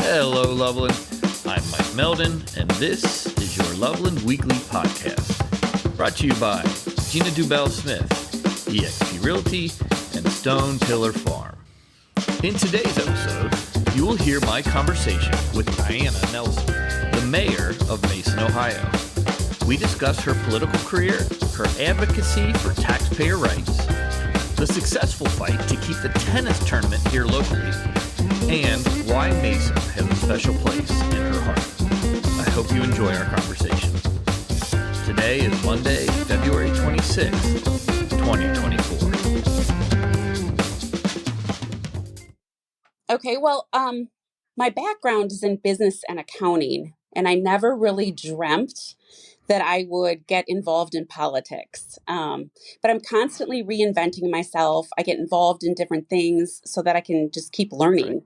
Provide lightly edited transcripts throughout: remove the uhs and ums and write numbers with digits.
Hello, Loveland. I'm Mike Meldon, and this is your Loveland Weekly Podcast, brought to you by Gina Dubell-Smith, eXp Realty, and Stone Pillar Farm. In today's episode, you will hear my conversation with Diana Nelson, the mayor of Mason, Ohio. We discuss her political career, her advocacy for taxpayer rights, the successful fight to keep the tennis tournament here locally, and why Mason has a special place in her heart. I hope you enjoy our conversation. Today is Monday, February 26th, 2024. Okay, well, my background is in business and accounting, and I never really dreamt that I would get involved in politics. But I'm constantly reinventing myself. I get involved in different things so that I can just keep learning.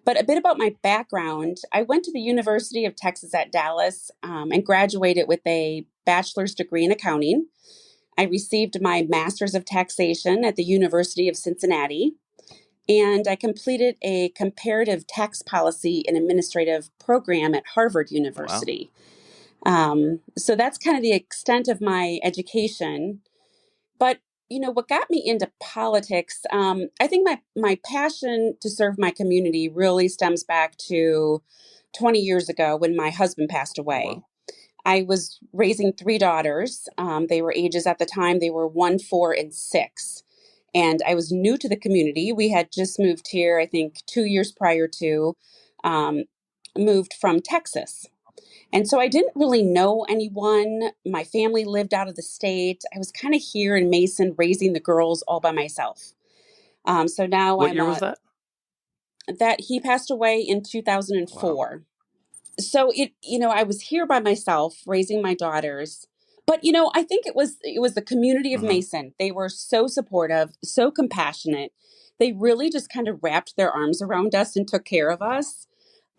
But a bit about my background, I went to the University of Texas at Dallas and graduated with a bachelor's degree in accounting. I received my master's of taxation at the University of Cincinnati, and I completed a comparative tax policy and administrative program at Harvard University. Wow. So that's kind of the extent of my education. But, you know, what got me into politics, I think my passion to serve my community really stems back to 20 years ago when my husband passed away. Wow. I was raising three daughters. They were ages at the time, they were 1, 4, and 6. And I was new to the community. We had just moved here, I think 2 years prior to, moved from Texas. And so I didn't really know anyone. My family lived out of the state. I was kind of here in Mason raising the girls all by myself. So now What year was that? That he passed away in 2004. Wow. So I was here by myself raising my daughters. But, I think it was the community of Mason. They were so supportive, so compassionate. They really just kind of wrapped their arms around us and took care of us.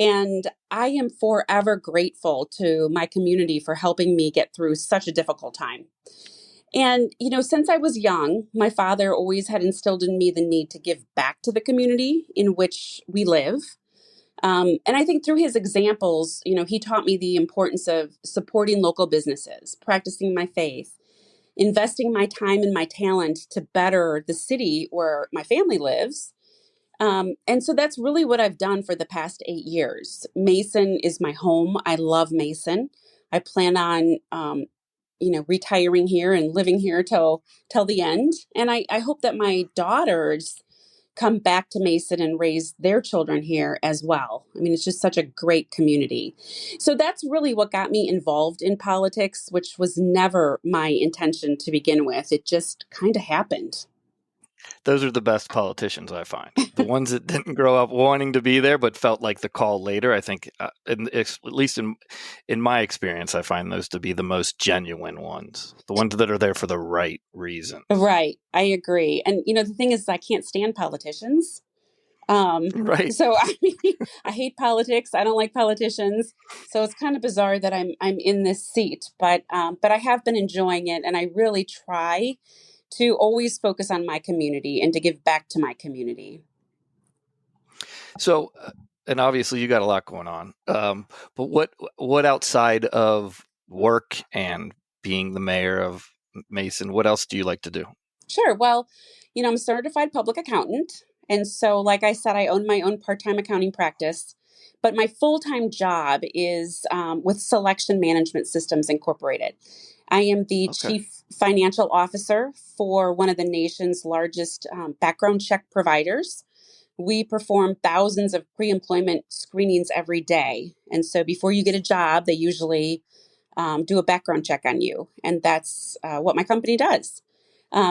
And I am forever grateful to my community for helping me get through such a difficult time. And, since I was young, my father always had instilled in me the need to give back to the community in which we live. And I think through his examples, he taught me the importance of supporting local businesses, practicing my faith, investing my time and my talent to better the city where my family lives. And so that's really what I've done for the past 8 years. Mason is my home. I love Mason. I plan on, retiring here and living here till the end. And I hope that my daughters come back to Mason and raise their children here as well. I mean, it's just such a great community. So that's really what got me involved in politics, which was never my intention to begin with. It just kind of happened. Those are the best politicians, I find. The ones that didn't grow up wanting to be there, but felt like the call later. I think, at least in my experience, I find those to be the most genuine ones. The ones that are there for the right reason. Right. I agree. And, the thing is, I can't stand politicians. Right. So I hate politics. I don't like politicians. So it's kind of bizarre that I'm in this seat, but I have been enjoying it, and I really try to always focus on my community and to give back to my community. So, and obviously you got a lot going on, but what outside of work and being the mayor of Mason, what else do you like to do? Sure. Well, I'm a certified public accountant. And so, like I said, I own my own part-time accounting practice, but my full-time job is with Selection Management Systems Incorporated. I am the chief financial officer for one of the nation's largest background check providers. We perform thousands of pre-employment screenings every day. And so before you get a job, they usually do a background check on you. And that's what my company does.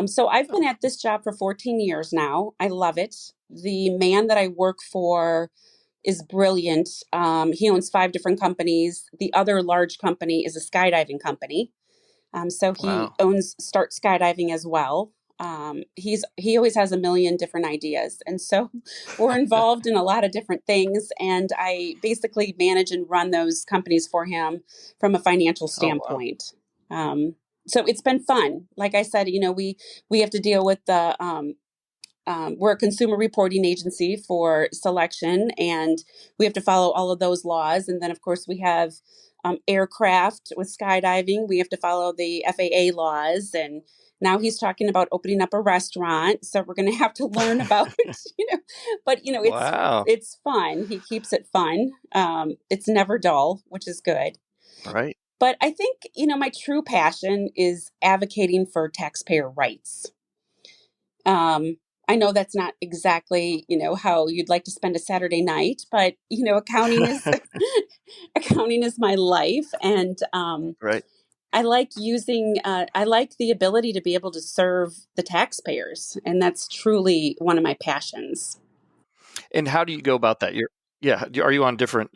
So I've been at this job for 14 years now. I love it. The man that I work for is brilliant. He owns 5 different companies. The other large company is a skydiving company. So he owns Start Skydiving as well. He always has a million different ideas. And so we're involved in a lot of different things. And I basically manage and run those companies for him from a financial standpoint. So it's been fun. Like I said, we have to deal with the we're a consumer reporting agency for selection, and we have to follow all of those laws. And then, of course, we have aircraft with skydiving. We have to follow the FAA laws. And now he's talking about opening up a restaurant. So we're going to have to learn about, but, Wow. it's fun. He keeps it fun. It's never dull, which is good. Right. But I think, my true passion is advocating for taxpayer rights. I know that's not exactly, how you'd like to spend a Saturday night, but accounting is accounting is my life, and Right. I like I like the ability to be able to serve the taxpayers, and that's truly one of my passions. And how do you go about that? Are you on different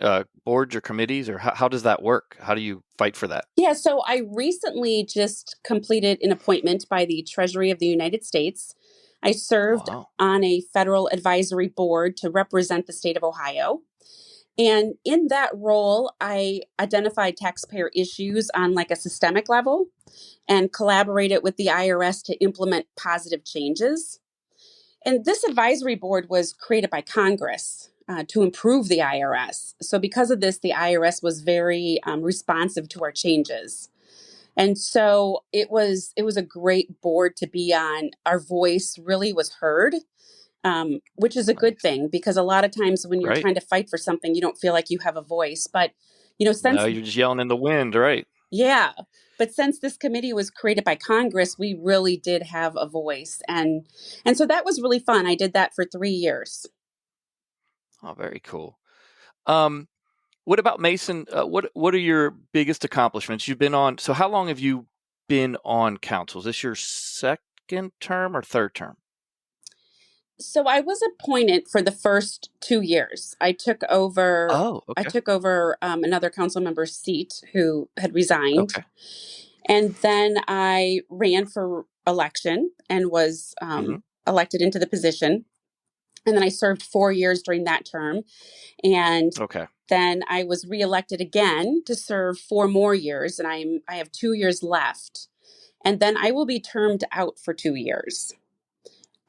boards or committees, or how does that work? How do you fight for that? Yeah, so I recently just completed an appointment by the Treasury of the United States. I served Wow. on a federal advisory board to represent the state of Ohio. And in that role, I identified taxpayer issues on like a systemic level and collaborated with the IRS to implement positive changes. And this advisory board was created by Congress to improve the IRS. So because of this, the IRS was very responsive to our changes. And so it was a great board to be on. Our voice really was heard, which is a good Nice. thing, because a lot of times when you're Right. trying to fight for something, you don't feel like you have a voice. But, No, since, you're just yelling in the wind, right? yeah, but since this committee was created by Congress, we really did have a voice. And so that was really fun. I did that for 3 years. Oh, very cool. What about Mason? What are your biggest accomplishments? You've been on. So how long have you been on council? Is this your second term or third term? So I was appointed for the first 2 years. I took over. Oh, I okay. took over another council member's seat who had resigned, Okay. and then I ran for election and was Hmm. elected into the position. And then I served 4 years during that term, and Okay. then I was reelected again to serve 4 more years, and I have 2 years left, and then I will be termed out for 2 years.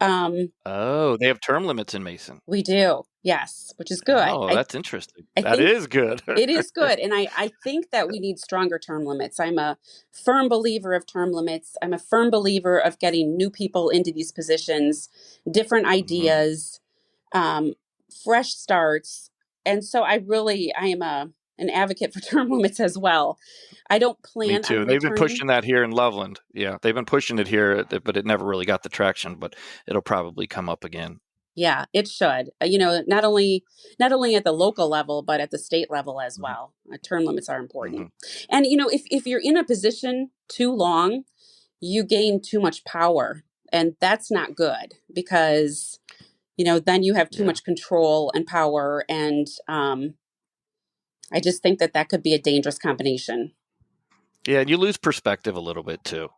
Oh, they have term limits in Mason. We do, yes, which is good. Oh, that's interesting. I That think is good. it is good. And I think that we need stronger term limits. I'm a firm believer of term limits. I'm a firm believer of getting new people into these positions, different Hmm. ideas, um, fresh starts. And so I am an advocate for term limits as well. I don't Me plan on too. They've been returning. pushing that here in Loveland. Yeah, they've been pushing it here, but it never really got the traction. But it'll probably come up again. Yeah, it should. Not only at the local level, but at the state level as Hmm. well. Term limits are important. Hmm. And if you're in a position too long, you gain too much power, and that's not good, because then you have too Yeah. much control and power, and I just think that could be a dangerous combination. Yeah, and you lose perspective a little bit too.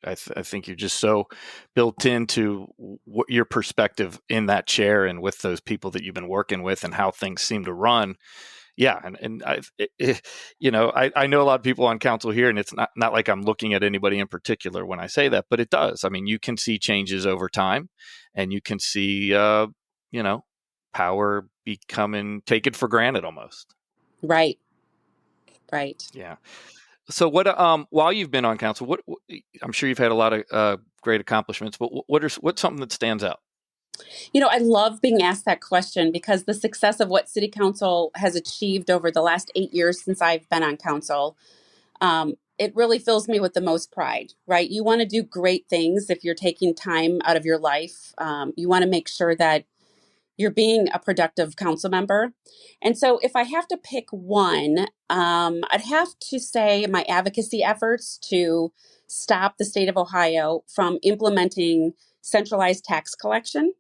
I think you're just so built into what your perspective in that chair and with those people that you've been working with and how things seem to run. Yeah, and I know a lot of people on council here, and it's not like I'm looking at anybody in particular when I say that, but it does. I mean, you can see changes over time, and you can see power becoming taken for granted almost. Right. Right. Yeah. So what? While you've been on council, I'm sure you've had a lot of great accomplishments. But what's something that stands out? I love being asked that question, because the success of what City Council has achieved over the last 8 years since I've been on council, it really fills me with the most pride, right? You want to do great things if you're taking time out of your life. You want to make sure that you're being a productive council member. And so if I have to pick one, I'd have to say my advocacy efforts to stop the state of Ohio from implementing centralized tax collection.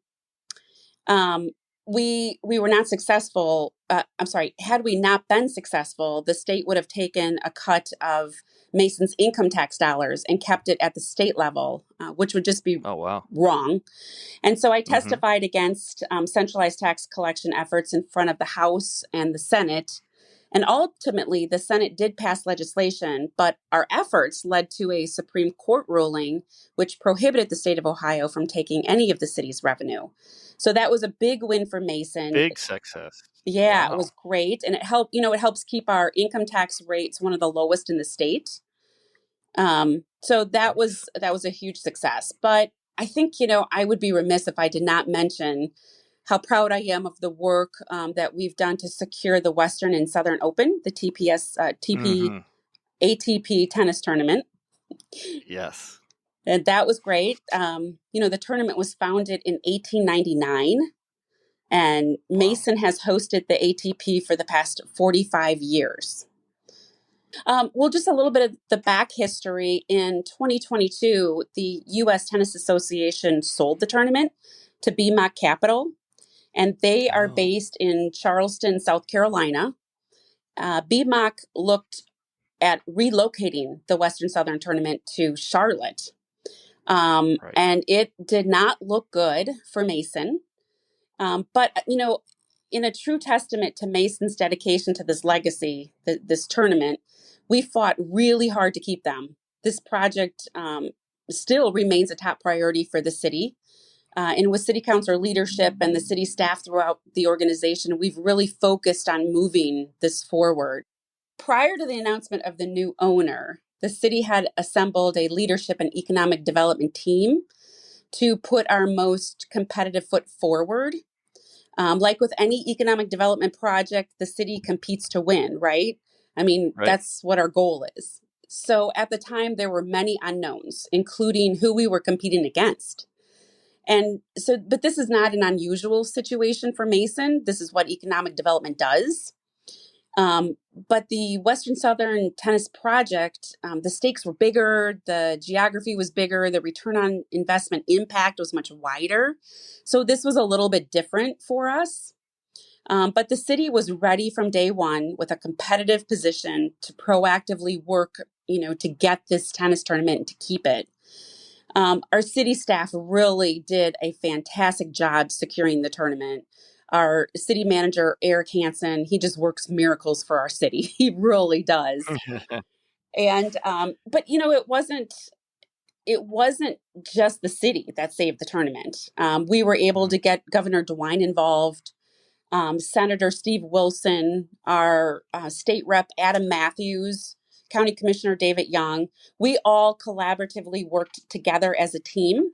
um, we were not successful. I'm sorry, had we not been successful, the state would have taken a cut of Mason's income tax dollars and kept it at the state level, which would just be Oh wow. wrong. And so I Hmm. testified against centralized tax collection efforts in front of the House and the Senate. And ultimately, the Senate did pass legislation, but our efforts led to a Supreme Court ruling which prohibited the state of Ohio from taking any of the city's revenue. So that was a big win for Mason. Big success. Yeah, it was Wow. great. And it helped, it helps keep our income tax rates one of the lowest in the state. So Nice. that was a huge success. But I think, I would be remiss if I did not mention how proud I am of the work that we've done to secure the Western and Southern Open, the Hmm. ATP tennis tournament. Yes. And that was great. The tournament was founded in 1899, and Wow. Mason has hosted the ATP for the past 45 years. Well, just a little bit of the back history. In 2022, the U.S. Tennis Association sold the tournament to BMOC Capital, and they are Oh, based in Charleston, South Carolina. BMOC looked at relocating the Western Southern Tournament to Charlotte, right. and it did not look good for Mason. But in a true testament to Mason's dedication to this legacy, this tournament, we fought really hard to keep them. This project still remains a top priority for the city. And with city council leadership and the city staff throughout the organization, we've really focused on moving this forward. Prior to the announcement of the new owner, the city had assembled a leadership and economic development team to put our most competitive foot forward. Like with any economic development project, the city competes to win, right? I mean, Right. that's what our goal is. So at the time, there were many unknowns, including who we were competing against. And so, but this is not an unusual situation for Mason. This is what economic development does. But the Western Southern Tennis Project, the stakes were bigger, the geography was bigger, the return on investment impact was much wider. So this was a little bit different for us. But the city was ready from day one with a competitive position to proactively work, to get this tennis tournament and to keep it. Our city staff really did a fantastic job securing the tournament. Our city manager, Eric Hansen, he just works miracles for our city. He really does. And but it wasn't just the city that saved the tournament. We were able Mhm. to get Governor DeWine involved, Senator Steve Wilson, our state rep Adam Matthews, County Commissioner David Young. We all collaboratively worked together as a team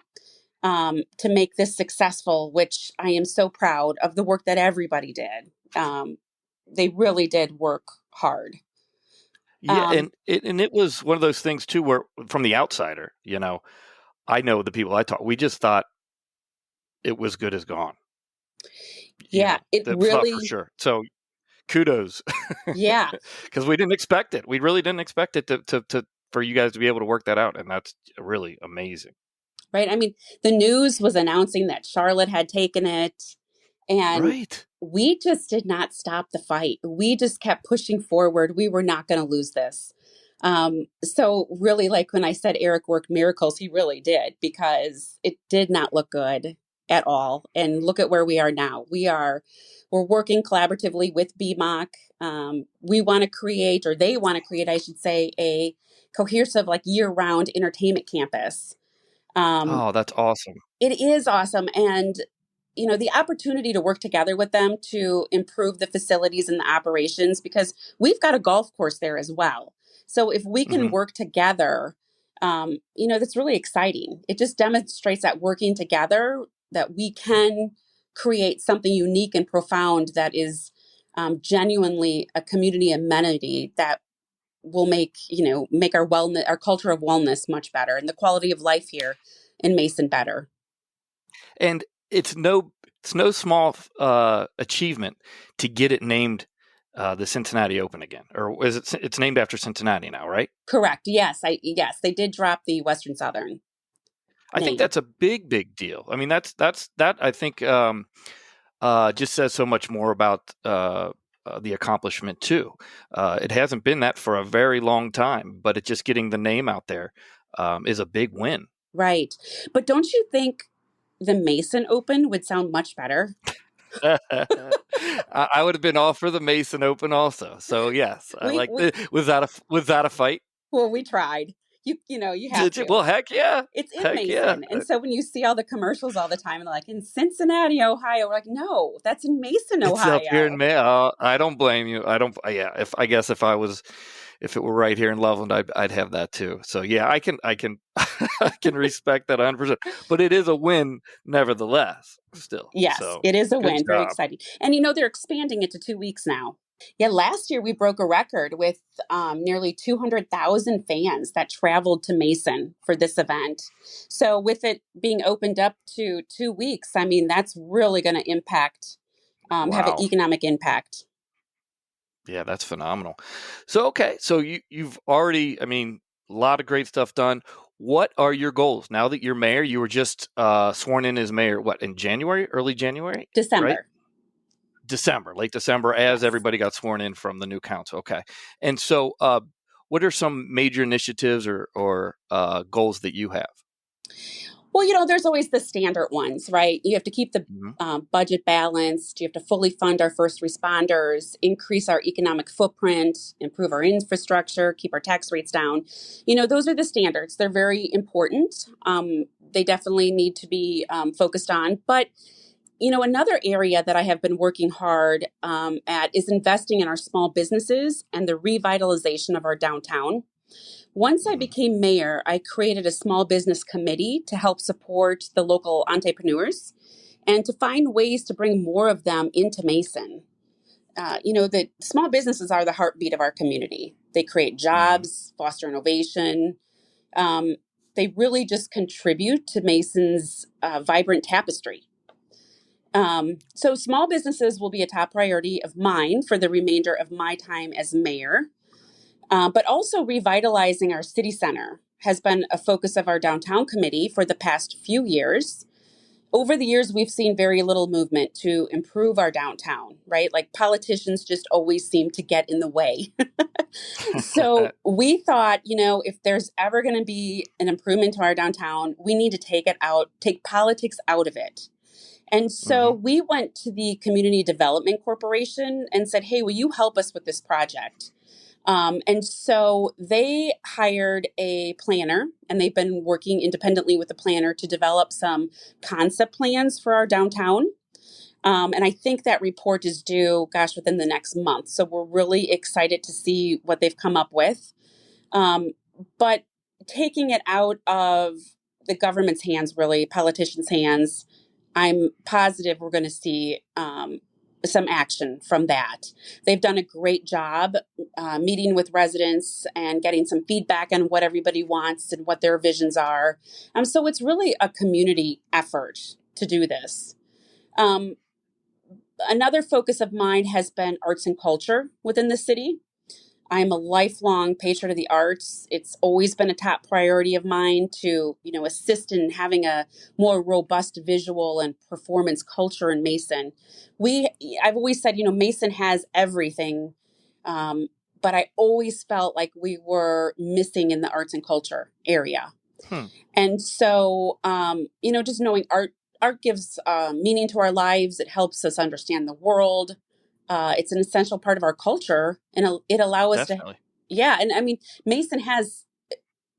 to make this successful, which I am so proud of the work that everybody did. They really did work hard. Yeah, Um, and it was one of those things too, where from the outsider, I know the people I talk. We just thought it was good as gone. yeah, it That thought for really, sure. So kudos, yeah. because we didn't expect it. We really didn't expect it to for you guys to be able to work that out, and that's really amazing. Right. I mean, the news was announcing that Charlotte had taken it, and Right. we just did not stop the fight. We just kept pushing forward. We were not going to lose this. So really, like when I said Eric worked miracles, he really did, because it did not look good at all. And look at where we are now. We're working collaboratively with BMOC. We want to create, or they want to create, I should say, a cohesive, like year-round entertainment campus. Um, Oh, that's awesome. it is awesome. And, the opportunity to work together with them to improve the facilities and the operations, because we've got a golf course there as well. So if we can Hmm. work together, that's really exciting. It just demonstrates that working together, that we can create something unique and profound that is genuinely a community amenity that will make our wellness, our culture of wellness much better, and the quality of life here in Mason better. And it's no small achievement to get it named the Cincinnati Open again, or is it? It's named after Cincinnati now, right? Correct. Yes, they did drop the Western Southern I think name. that's a big deal. I mean, that I think just says so much more about the accomplishment too. It hasn't been that for a very long time, but it just getting the name out there is a big win. Right. But don't you think the Mason Open would sound much better? I would have been all for the Mason Open also. So yes, I we like we was that a fight? well, we tried. You have Did you? to. Well, heck yeah. It's in Heck yeah. Mason. And so when you see all the commercials all the time and they're like in Cincinnati, Ohio, we're like, no, that's in Mason, It's up here in Ohio. May. I don't blame you. I don't. Yeah. If it were right here in Loveland, I'd have that too. So yeah, I can I can respect that 100%. But it is a win, nevertheless. Still. Yes, So it is a good win. Very job. exciting. And they're expanding it to 2 weeks now. Yeah, last year we broke a record with nearly 200,000 fans that traveled to Mason for this event. So with it being opened up to 2 weeks, I mean, that's really going to have an Wow. economic impact. Yeah, that's phenomenal. So okay, so you've already, I mean, a lot of great stuff done. What are your goals now that you're mayor? You were just sworn in as mayor. What, in January, early January, right? December. December, late December, as Yes. everybody got sworn in from the new council. Okay, and so what are some major initiatives or goals that you have? Well, there's always the standard ones, right? You have to keep the Hmm. budget balanced. You have to fully fund our first responders, increase our economic footprint, improve our infrastructure, keep our tax rates down. Those are the standards. They're very important. They definitely need to be focused on. But, another area that I have been working hard at is investing in our small businesses and the revitalization of our downtown. Once I became mayor, I created a small business committee to help support the local entrepreneurs and to find ways to bring more of them into Mason. The small businesses are the heartbeat of our community. They create Hmm. jobs, foster innovation. Um, they really just contribute to Mason's vibrant tapestry. So small businesses will be a top priority of mine for the remainder of my time as mayor. But also revitalizing our city center has been a focus of our downtown committee for the past few years. Over the years, we've seen very little movement to improve our downtown, right? Like politicians just always seem to get in the way. So we thought, if there's ever going to be an improvement to our downtown, we need to take politics out of it. And so Hmm. we went to the Community Development Corporation and said, hey, will you help us with this project? And so they hired a planner, and they've been working independently with the planner to develop some concept plans for our downtown. And I think that report is due, within the next month. So we're really excited to see what they've come up with. Um, but taking it out of the government's hands, really, politicians' hands, I'm positive we're going to see some action from that. They've done a great job meeting with residents and getting some feedback on what everybody wants and what their visions are. So it's really a community effort to do this. Um, Another focus of mine has been arts and culture within the city. I'm a lifelong patron of the arts. It's always been a top priority of mine to, assist in having a more robust visual and performance culture in Mason. I've always said, Mason has everything, um, but I always felt like we were missing in the arts and culture area. Hmm. And so, just knowing art gives meaning to our lives. It helps us understand the world. It's an essential part of our culture, and it allows us to, Definitely. yeah. And I mean, Mason has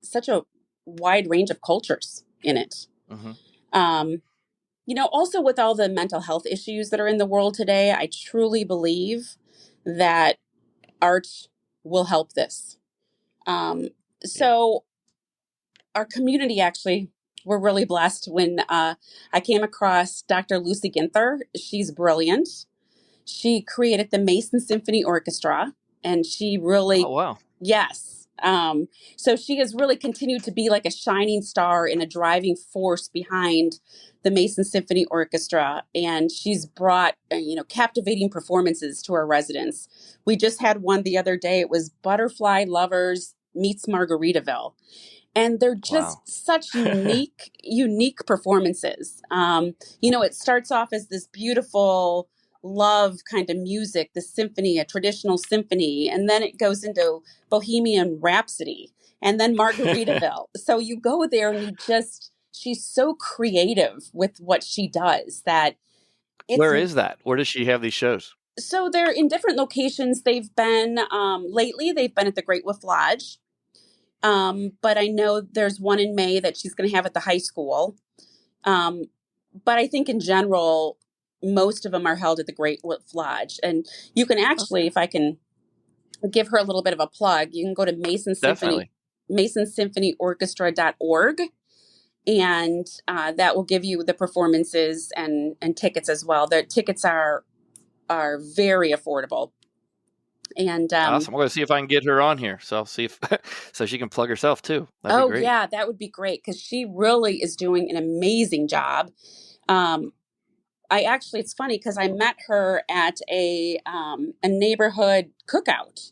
such a wide range of cultures in it. Hmm. Um, also with all the mental health issues that are in the world today, I truly believe that art will help this. Um, Yeah. so our community actually, we're really blessed when I came across Dr. Lucy Ginther. She's brilliant. She created the Mason Symphony Orchestra, and she Oh really, wow. yes. So she has really continued to be like a shining star and a driving force behind the Mason Symphony Orchestra, and she's brought captivating performances to our residents. We just had one the other day. It was Butterfly Lovers meets Margaritaville, and they're Wow. just such unique performances. It starts off as this beautiful love kind of music, the symphony, a traditional symphony, and then it goes into Bohemian Rhapsody, and then Margaritaville. So you go there and she's so creative with what she does that it's Where is that? Where does she have these shows? So they're in different locations. They've been, lately, they've been at the Great Wolf Lodge. But I know there's one in May that she's going to have at the high school. Um, but I think in general, most of them are held at the Great Wolf Lodge. And you can actually, if I can give her a little bit of a plug, you can go to Definitely. MasonSymphonyOrchestra.org. And that will give you the performances and tickets as well. The tickets are very affordable. And Awesome. I'm going to see if I can get her on here. So I'll see if so she can plug herself too. That'd be great. Yeah, that would be great because she really is doing an amazing job. It's funny because I met her at a neighborhood cookout.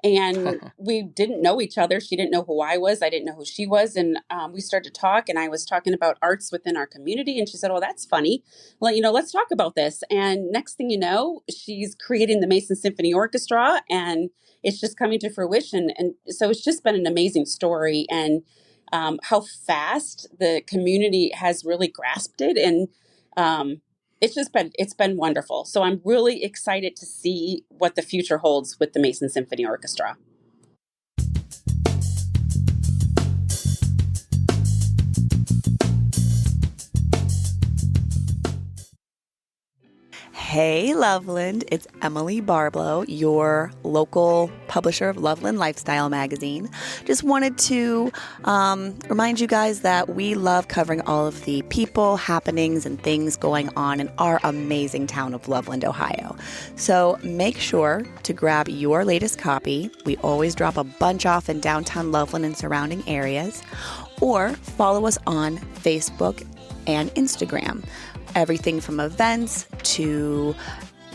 And we didn't know each other. She didn't know who I was. I didn't know who she was. And we started to talk, and I was talking about arts within our community. And she said, "Oh, that's funny. Well, let's talk about this." And next thing you know, she's creating the Mason Symphony Orchestra, and it's just coming to fruition. And so it's just been an amazing story, and how fast the community has really grasped it. And it's been wonderful. So I'm really excited to see what the future holds with the Mason Symphony Orchestra. Hey, Loveland. It's Emily Barblow, your local publisher of Loveland Lifestyle Magazine. Just wanted to remind you guys that we love covering all of the people, happenings, and things going on in our amazing town of Loveland, Ohio. So make sure to grab your latest copy. We always drop a bunch off in downtown Loveland and surrounding areas. Or follow us on Facebook and Instagram. Everything from events to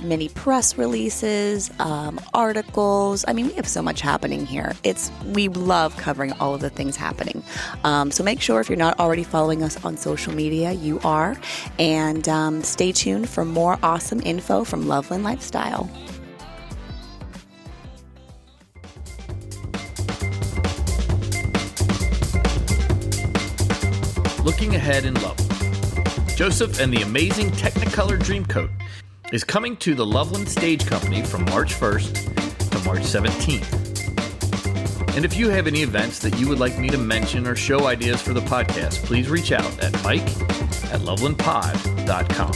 mini press releases, articles. I mean, we have so much happening here. We love covering all of the things happening. So make sure if you're not already following us on social media, you are. And stay tuned for more awesome info from Loveland Lifestyle. Looking ahead in Loveland, Joseph and the amazing Technicolor Dreamcoat is coming to the Loveland Stage Company from March 1st to March 17th. And if you have any events that you would like me to mention or show ideas for the podcast, please reach out at mike@lovelandpod.com.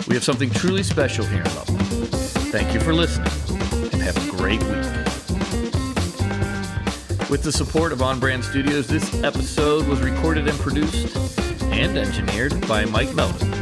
We have something truly special here in Loveland. Thank you for listening, and have a great week. With the support of On Brand Studios, this episode was recorded and produced and engineered by Mike Meldon.